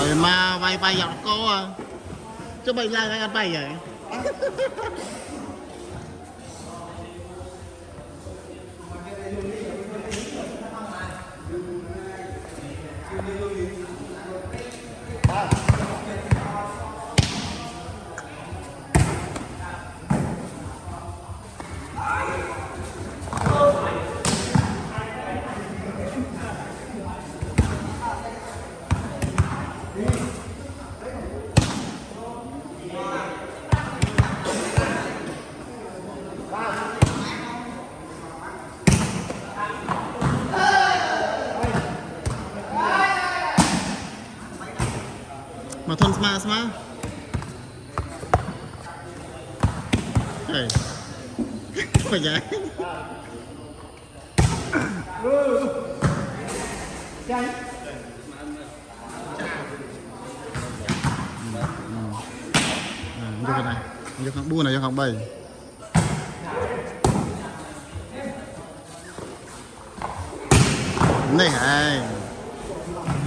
rồi mà bay bay dọc cô à chứ bay ra cái ăn bay vậy mà thôn smart hey phải vậy vô cái này vô không bu này vô không bay này hay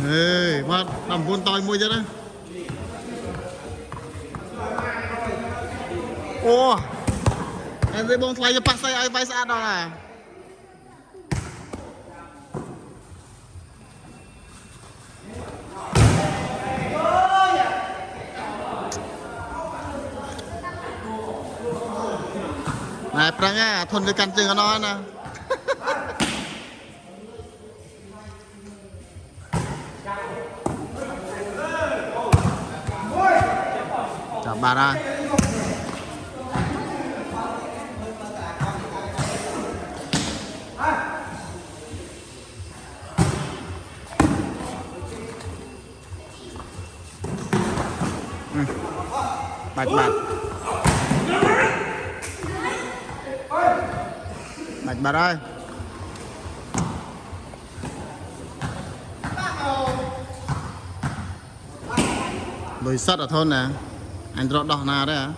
ê mà làm buôn tỏi mua chứ đó ô em thấy bông thay cho bác say ai vai xa đó là này prang á thôn với căn chừng nó nè chào bà ra bạch bà ơi đồi sắt ở thôn nè anh rõ đỏ nào đấy hả